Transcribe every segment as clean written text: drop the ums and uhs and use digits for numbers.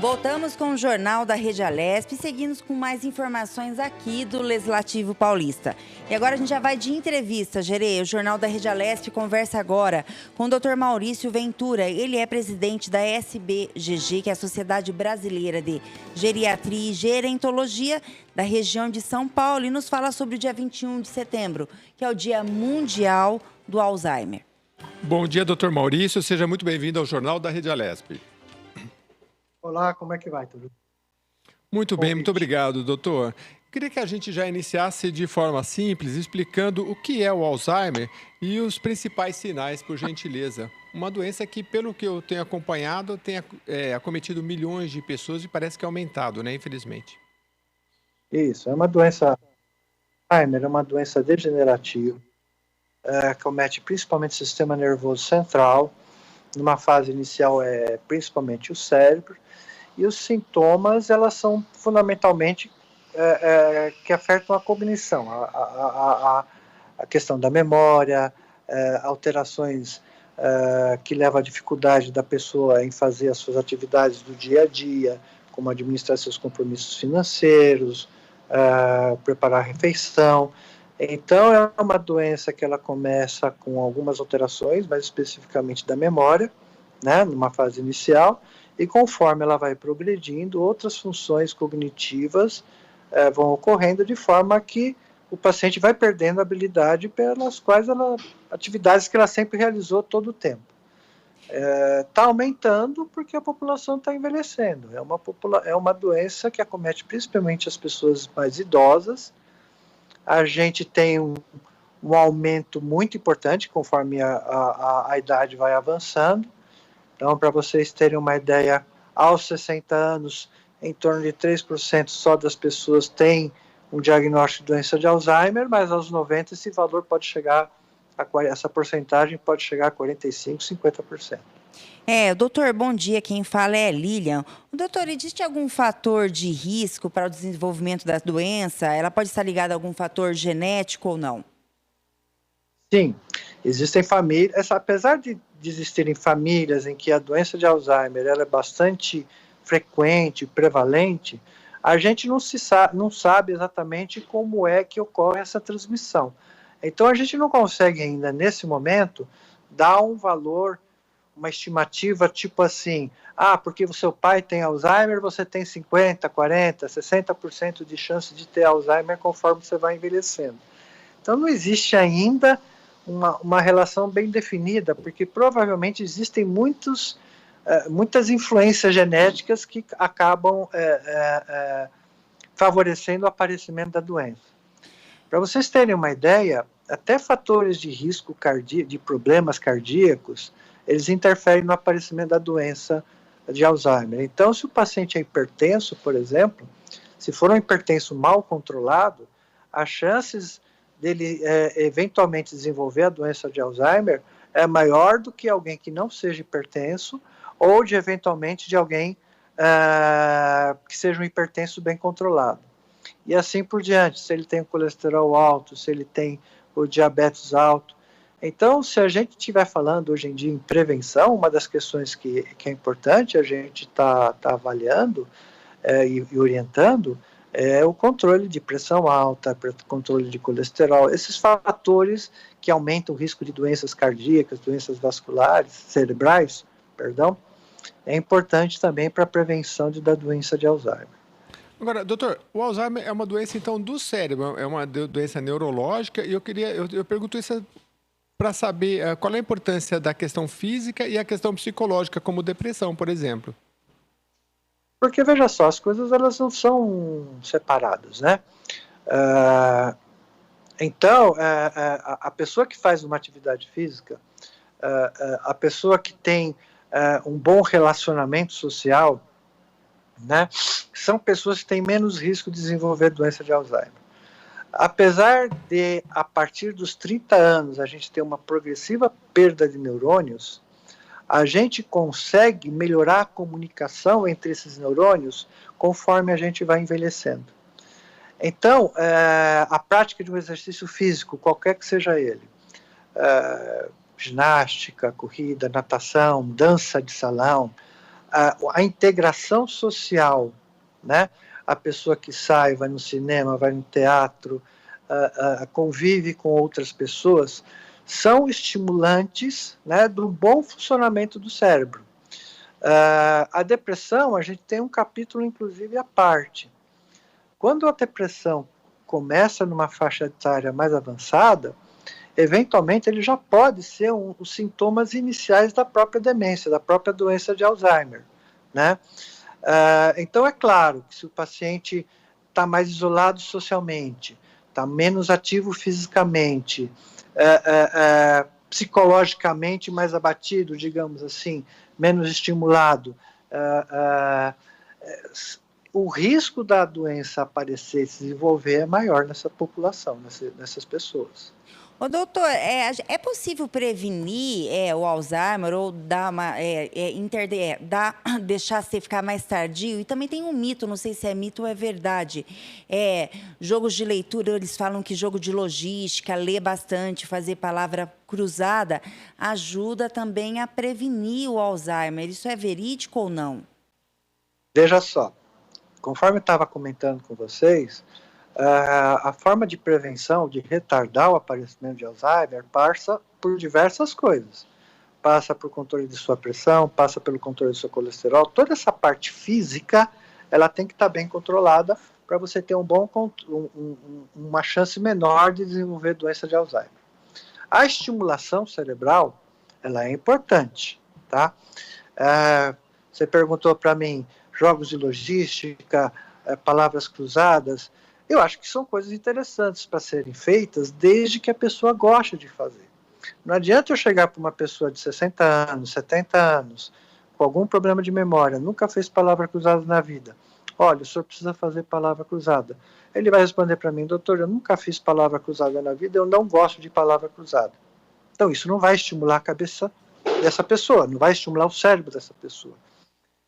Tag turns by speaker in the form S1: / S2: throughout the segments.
S1: Voltamos com o Jornal da Rede Alesp e seguimos com mais informações aqui do Legislativo Paulista. E agora a gente já vai de entrevista, Gerê. O Jornal da Rede Alesp conversa agora com o Dr. Maurício Ventura. Ele é presidente da SBGG, que é a Sociedade Brasileira de Geriatria e Gerontologia da região de São Paulo, e nos fala sobre o dia 21 de setembro, que é o Dia Mundial do Alzheimer.
S2: Bom dia, Dr. Maurício. Seja muito bem-vindo ao Jornal da Rede Alesp.
S3: Olá, como é que vai? Tudo
S2: muito bem, muito obrigado, doutor. Queria que a gente já iniciasse de forma simples, explicando o que é o Alzheimer e os principais sinais, por gentileza. Uma doença que, pelo que eu tenho acompanhado, tem acometido milhões de pessoas e parece que é aumentado, né, infelizmente.
S3: Isso, é uma doença, Alzheimer é uma doença degenerativa, comete principalmente o sistema nervoso central. Numa fase inicial é principalmente o cérebro, e os sintomas, elas são fundamentalmente que afetam a cognição, a questão da memória, alterações que levam à dificuldade da pessoa em fazer as suas atividades do dia a dia, como administrar seus compromissos financeiros, preparar a refeição. Então, é uma doença que ela começa com algumas alterações, mais especificamente da memória, né, numa fase inicial, e conforme ela vai progredindo, outras funções cognitivas vão ocorrendo de forma que o paciente vai perdendo a habilidade pelas quais atividades que ela sempre realizou todo o tempo. Está aumentando porque a população está envelhecendo. É uma doença que acomete principalmente as pessoas mais idosas. A gente tem um aumento muito importante conforme a idade vai avançando. Então, para vocês terem uma ideia, aos 60 anos, em torno de 3% só das pessoas têm um diagnóstico de doença de Alzheimer, mas aos 90 esse valor pode chegar, essa porcentagem pode chegar a 45%, 50%.
S1: Doutor, bom dia. Quem fala é Lilian. Doutor, existe algum fator de risco para o desenvolvimento da doença? Ela pode estar ligada a algum fator genético ou não?
S3: Sim, existem famílias, apesar de existirem famílias em que a doença de Alzheimer ela é bastante frequente, prevalente, a gente não sabe exatamente como é que ocorre essa transmissão. Então, a gente não consegue ainda, nesse momento, dar um valor, uma estimativa tipo assim, porque o seu pai tem Alzheimer, você tem 50%, 40%, 60% de chance de ter Alzheimer conforme você vai envelhecendo. Então, não existe ainda uma relação bem definida, porque provavelmente existem muitas influências genéticas que acabam favorecendo o aparecimento da doença. Para vocês terem uma ideia, até fatores de risco de problemas cardíacos, eles interferem no aparecimento da doença de Alzheimer. Então, se o paciente é hipertenso, por exemplo, se for um hipertenso mal controlado, as chances dele eventualmente desenvolver a doença de Alzheimer é maior do que alguém que não seja hipertenso ou eventualmente de alguém que seja um hipertenso bem controlado. E assim por diante, se ele tem o colesterol alto, se ele tem o diabetes alto. Então, se a gente estiver falando hoje em dia em prevenção, uma das questões que é importante a gente tá avaliando e orientando é o controle de pressão alta, controle de colesterol, esses fatores que aumentam o risco de doenças cardíacas, doenças vasculares, cerebrais, é importante também para a prevenção da doença de Alzheimer.
S2: Agora, doutor, o Alzheimer é uma doença, então, do cérebro, é uma doença neurológica, e eu pergunto isso para saber qual é a importância da questão física e a questão psicológica, como depressão, por exemplo.
S3: Porque, veja só, as coisas elas não são separadas, né? Então, a pessoa que faz uma atividade física, a pessoa que tem um bom relacionamento social, né, são pessoas que têm menos risco de desenvolver doença de Alzheimer. Apesar de, a partir dos 30 anos, a gente ter uma progressiva perda de neurônios, a gente consegue melhorar a comunicação entre esses neurônios conforme a gente vai envelhecendo. Então, a prática de um exercício físico, qualquer que seja ele, ginástica, corrida, natação, dança de salão, a integração social, né? A pessoa que sai, vai no cinema, vai no teatro, convive com outras pessoas, são estimulantes, né, do bom funcionamento do cérebro. A depressão, a gente tem um capítulo, inclusive, à parte. Quando a depressão começa numa faixa etária mais avançada, eventualmente ele já pode ser os sintomas iniciais da própria demência, da própria doença de Alzheimer, né? Então, é claro que se o paciente está mais isolado socialmente, está menos ativo fisicamente, psicologicamente mais abatido, digamos assim, menos estimulado, o risco da doença aparecer e se desenvolver é maior nessa população, nessas pessoas.
S1: Ô, doutor, é possível prevenir o Alzheimer ou dar deixar você ficar mais tardio? E também tem um mito, não sei se é mito ou é verdade. Jogos de leitura, eles falam que jogo de logística, ler bastante, fazer palavra cruzada, ajuda também a prevenir o Alzheimer. Isso é verídico ou não?
S3: Veja só, conforme eu estava comentando com vocês, a forma de prevenção, de retardar o aparecimento de Alzheimer, passa por diversas coisas. Passa por controle de sua pressão, passa pelo controle do seu colesterol. Toda essa parte física, ela tem que estar bem controlada para você ter uma chance menor de desenvolver doença de Alzheimer. A estimulação cerebral, ela é importante, tá? Você perguntou para mim, jogos de logística, palavras cruzadas. Eu acho que são coisas interessantes para serem feitas desde que a pessoa goste de fazer. Não adianta eu chegar para uma pessoa de 60 anos, 70 anos, com algum problema de memória, nunca fez palavra cruzada na vida. Olha, o senhor precisa fazer palavra cruzada. Ele vai responder para mim, doutor, eu nunca fiz palavra cruzada na vida, eu não gosto de palavra cruzada. Então isso não vai estimular a cabeça dessa pessoa, não vai estimular o cérebro dessa pessoa.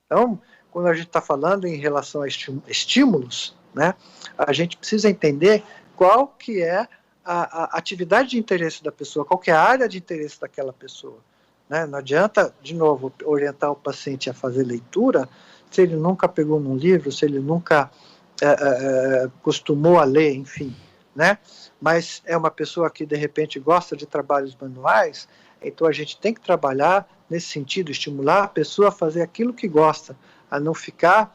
S3: Então, quando a gente está falando em relação a estímulos, né, a gente precisa entender qual que é a atividade de interesse da pessoa, qual que é a área de interesse daquela pessoa. Né? Não adianta, de novo, orientar o paciente a fazer leitura se ele nunca pegou num livro, se ele nunca costumou a ler, enfim. Né? Mas é uma pessoa que, de repente, gosta de trabalhos manuais, então a gente tem que trabalhar nesse sentido, estimular a pessoa a fazer aquilo que gosta, a não ficar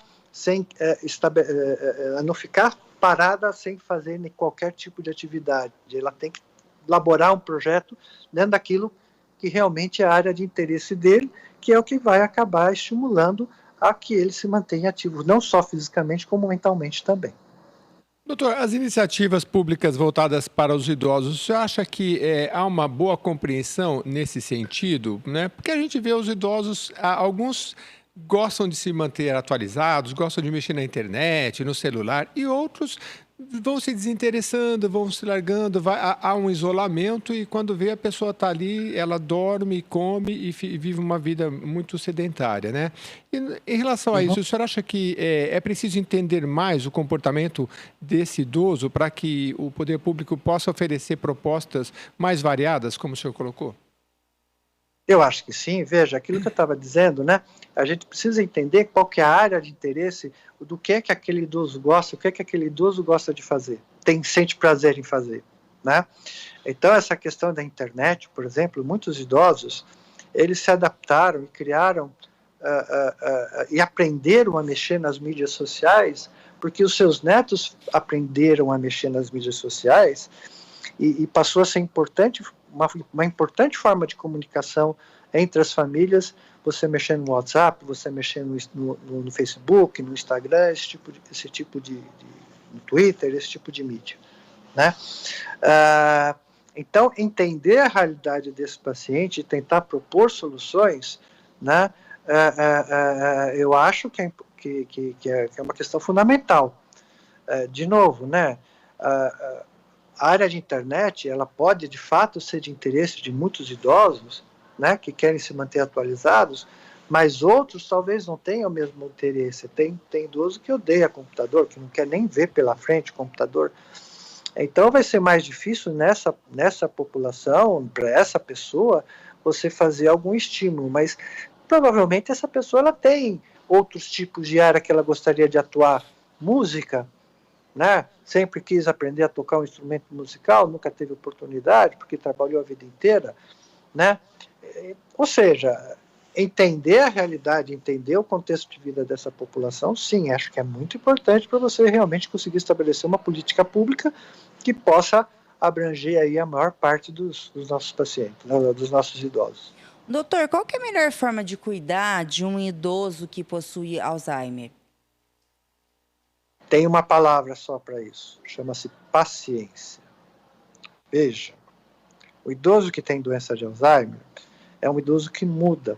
S3: a não ficar parada sem fazer qualquer tipo de atividade. Ela tem que elaborar um projeto dentro daquilo que realmente é a área de interesse dele, que é o que vai acabar estimulando a que ele se mantenha ativo, não só fisicamente, como mentalmente também.
S2: Doutor, as iniciativas públicas voltadas para os idosos, você acha que há uma boa compreensão nesse sentido? Né? Porque a gente vê os idosos, alguns gostam de se manter atualizados, gostam de mexer na internet, no celular, e outros vão se desinteressando, vão se largando, há um isolamento e quando vê a pessoa está ali, ela dorme, come e vive uma vida muito sedentária, né? E, em relação a isso, o senhor acha que é preciso entender mais o comportamento desse idoso para que o poder público possa oferecer propostas mais variadas, como o senhor colocou?
S3: Eu acho que sim. Veja, aquilo que eu estava dizendo, né? A gente precisa entender qual que é a área de interesse, do que aquele idoso gosta, o que aquele idoso gosta de fazer, sente prazer em fazer, né? Então, essa questão da internet, por exemplo, muitos idosos, eles se adaptaram e criaram e aprenderam a mexer nas mídias sociais, porque os seus netos aprenderam a mexer nas mídias sociais e passou a ser importante, uma importante forma de comunicação entre as famílias, você mexendo no WhatsApp, você mexendo no Facebook, no Instagram, esse tipo de no Twitter, esse tipo de mídia, né? Então, entender a realidade desse paciente e tentar propor soluções, né? Eu acho que é uma questão fundamental. De novo, né? A área de internet, ela pode, de fato, ser de interesse de muitos idosos, né, que querem se manter atualizados, mas outros talvez não tenham o mesmo interesse. Tem idoso que odeia computador, que não quer nem ver pela frente o computador. Então, vai ser mais difícil nessa população, para essa pessoa, você fazer algum estímulo, mas provavelmente essa pessoa ela tem outros tipos de área que ela gostaria de atuar. Música, né? Sempre quis aprender a tocar um instrumento musical, nunca teve oportunidade, porque trabalhou a vida inteira, né? Ou seja, entender a realidade, entender o contexto de vida dessa população, sim, acho que é muito importante para você realmente conseguir estabelecer uma política pública que possa abranger aí a maior parte dos nossos pacientes, dos nossos idosos.
S1: Doutor, qual que é a melhor forma de cuidar de um idoso que possui Alzheimer?
S3: Tem uma palavra só para isso, chama-se paciência. Veja, o idoso que tem doença de Alzheimer é um idoso que muda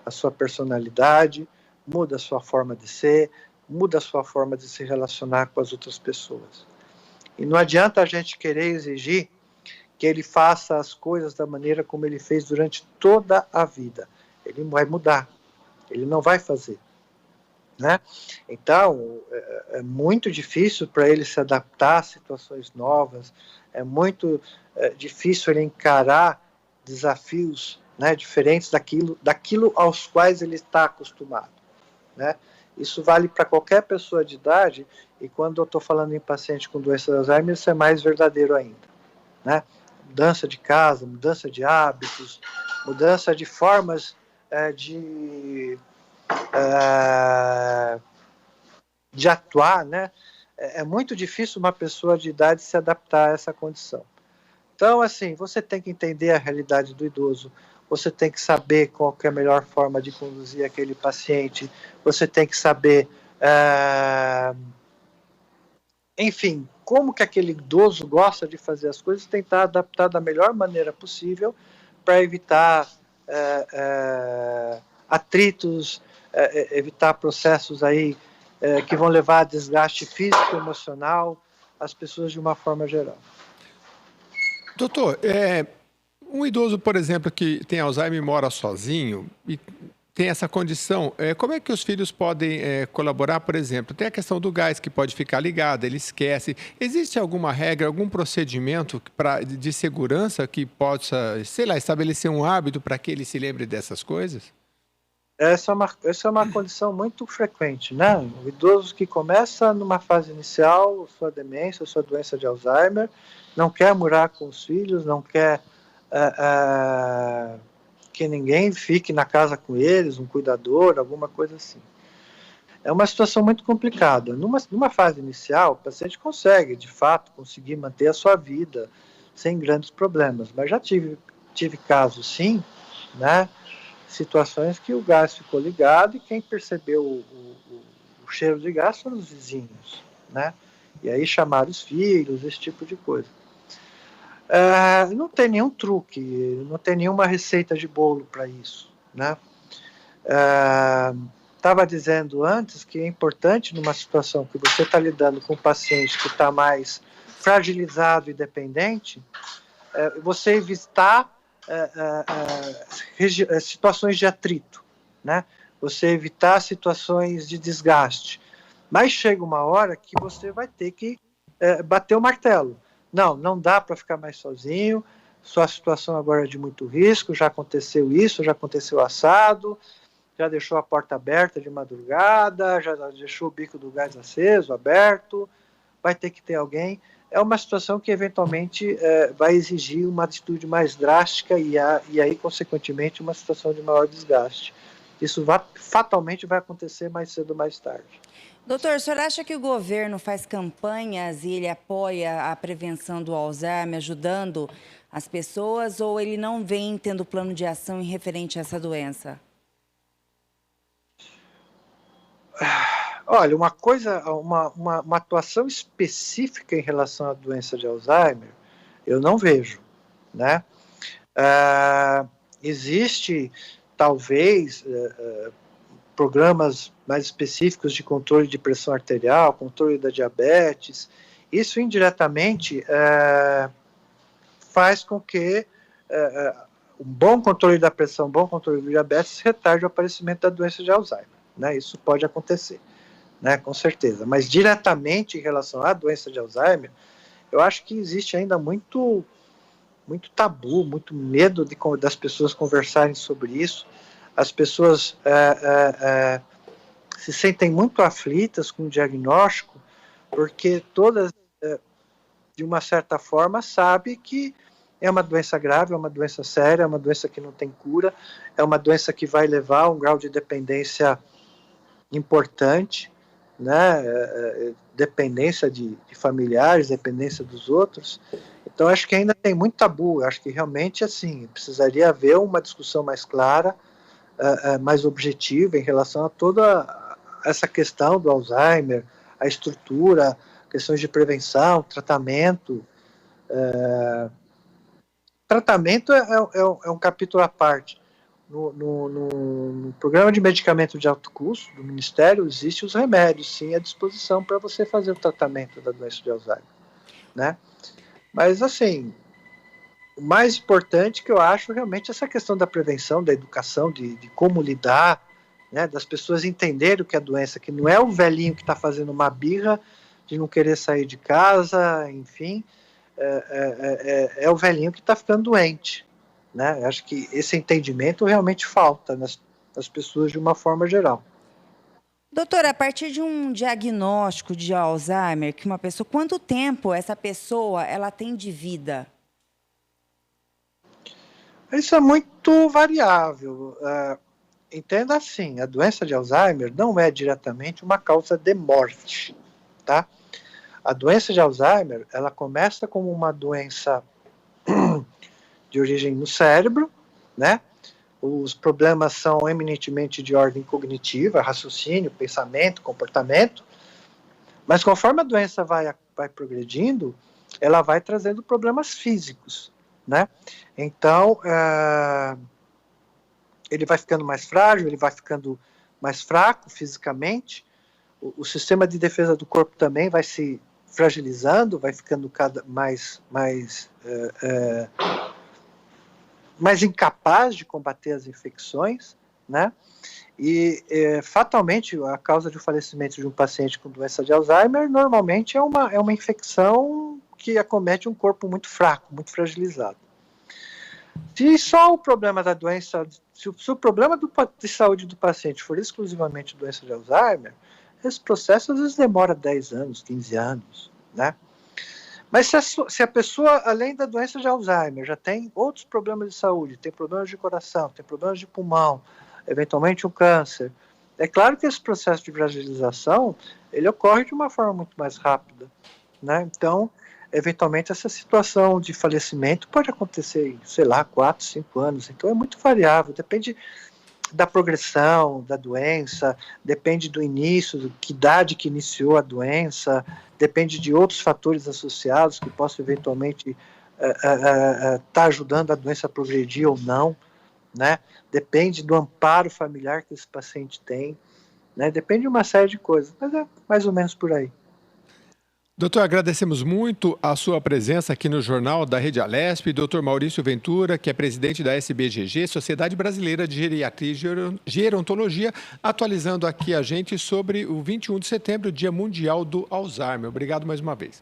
S3: a sua personalidade, muda a sua forma de ser, muda a sua forma de se relacionar com as outras pessoas. E não adianta a gente querer exigir que ele faça as coisas da maneira como ele fez durante toda a vida. Ele vai mudar, ele não vai fazer. Né? Então, é muito difícil para ele se adaptar a situações novas, é muito difícil ele encarar desafios, né, diferentes daquilo aos quais ele está acostumado. Né? Isso vale para qualquer pessoa de idade, e quando eu estou falando em paciente com doença de Alzheimer, isso é mais verdadeiro ainda. Né? Mudança de casa, mudança de hábitos, mudança de formas de atuar, né? É muito difícil uma pessoa de idade se adaptar a essa condição. Então, assim, você tem que entender a realidade do idoso, você tem que saber qual que é a melhor forma de conduzir aquele paciente, você tem que saber, enfim, como que aquele idoso gosta de fazer as coisas, tentar adaptar da melhor maneira possível para evitar atritos, evitar processos aí que vão levar a desgaste físico, emocional, às pessoas de uma forma geral.
S2: Doutor, um idoso, por exemplo, que tem Alzheimer e mora sozinho e tem essa condição, como é que os filhos podem colaborar, por exemplo? Tem a questão do gás que pode ficar ligado, ele esquece. Existe alguma regra, algum procedimento de segurança que possa, sei lá, estabelecer um hábito para que ele se lembre dessas coisas?
S3: Essa é uma condição muito frequente, né? O idoso que começa numa fase inicial, sua demência, sua doença de Alzheimer, não quer morar com os filhos, não quer que ninguém fique na casa com eles, um cuidador, alguma coisa assim. É uma situação muito complicada. Numa fase inicial, o paciente consegue, de fato, conseguir manter a sua vida sem grandes problemas, mas já tive casos, sim, né? Situações que o gás ficou ligado e quem percebeu o cheiro de gás foram os vizinhos, né? E aí chamaram os filhos, esse tipo de coisa. Não tem nenhum truque, não tem nenhuma receita de bolo para isso, né? Estava dizendo antes que é importante numa situação que você está lidando com um paciente que está mais fragilizado e dependente, você evitar situações de atrito, né? Você evitar situações de desgaste. Mas chega uma hora que você vai ter que bater o martelo. Não dá para ficar mais sozinho, sua situação agora é de muito risco, já aconteceu isso, já aconteceu assado, já deixou a porta aberta de madrugada, já deixou o bico do gás aceso, aberto, vai ter que ter alguém. É uma situação que eventualmente vai exigir uma atitude mais drástica e aí, consequentemente, uma situação de maior desgaste. Isso fatalmente vai acontecer mais cedo ou mais tarde.
S1: Doutor, o senhor acha que o governo faz campanhas e ele apoia a prevenção do Alzheimer, ajudando as pessoas, ou ele não vem tendo plano de ação em referente a essa doença?
S3: Olha, uma atuação específica em relação à doença de Alzheimer, eu não vejo, né? Existe, talvez, programas mais específicos de controle de pressão arterial, controle da diabetes. Isso, indiretamente, faz com que um bom controle da pressão, um bom controle do diabetes retarde o aparecimento da doença de Alzheimer, né? Isso pode acontecer. Né, com certeza, mas diretamente em relação à doença de Alzheimer, eu acho que existe ainda muito tabu, muito medo das pessoas conversarem sobre isso. as pessoas se sentem muito aflitas com o diagnóstico, porque todas, de uma certa forma, sabem que é uma doença grave, é uma doença séria, é uma doença que não tem cura, é uma doença que vai levar a um grau de dependência importante, né? Dependência de familiares, dependência dos outros. Então, acho que ainda tem muito tabu. Acho que realmente, assim, precisaria haver uma discussão mais clara, mais objetiva em relação a toda essa questão do Alzheimer, a estrutura, questões de prevenção, tratamento. Tratamento é um capítulo à parte. No programa de medicamento de alto custo do Ministério, existem os remédios, sim, à disposição para você fazer o tratamento da doença de Alzheimer, né? Mas, assim, o mais importante que eu acho realmente é essa questão da prevenção, da educação, de como lidar, né? Das pessoas entenderem o que é a doença, que não é o velhinho que está fazendo uma birra de não querer sair de casa, enfim, é o velhinho que está ficando doente, né? Eu acho que esse entendimento realmente falta nas pessoas de uma forma geral.
S1: Doutora, a partir de um diagnóstico de Alzheimer, que uma pessoa, quanto tempo essa pessoa ela tem de vida?
S3: Isso é muito variável. Entenda assim, a doença de Alzheimer não é diretamente uma causa de morte, tá? A doença de Alzheimer, ela começa como uma doença de origem no cérebro, né? Os problemas são eminentemente de ordem cognitiva, raciocínio, pensamento, comportamento, mas conforme a doença vai progredindo, ela vai trazendo problemas físicos, né? Então, ele vai ficando mais frágil, ele vai ficando mais fraco fisicamente, o sistema de defesa do corpo também vai se fragilizando, vai ficando cada mais incapaz de combater as infecções, né? E fatalmente a causa de falecimento de um paciente com doença de Alzheimer normalmente é uma infecção que acomete um corpo muito fraco, muito fragilizado. Se só o problema da doença, se o problema de saúde do paciente for exclusivamente doença de Alzheimer, esse processo às vezes demora 10 anos, 15 anos, né? Mas se a pessoa, além da doença de Alzheimer, já tem outros problemas de saúde, tem problemas de coração, tem problemas de pulmão, eventualmente um câncer, é claro que esse processo de fragilização, ele ocorre de uma forma muito mais rápida, né? Então, eventualmente, essa situação de falecimento pode acontecer em, sei lá, 4, 5 anos. Então, é muito variável, depende da progressão da doença, depende do início, que idade que iniciou a doença, depende de outros fatores associados que possam eventualmente estar ajudando a doença a progredir ou não, né? Depende do amparo familiar que esse paciente tem, né? Depende de uma série de coisas, mas é mais ou menos por aí.
S2: Doutor, agradecemos muito a sua presença aqui no Jornal da Rede Alesp. Doutor Maurício Ventura, que é presidente da SBGG, Sociedade Brasileira de Geriatria e Gerontologia, atualizando aqui a gente sobre o 21 de setembro, Dia Mundial do Alzheimer. Obrigado mais uma vez.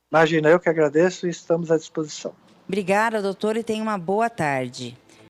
S3: Imagina, eu que agradeço e estamos à disposição.
S1: Obrigada, doutor, e tenha uma boa tarde.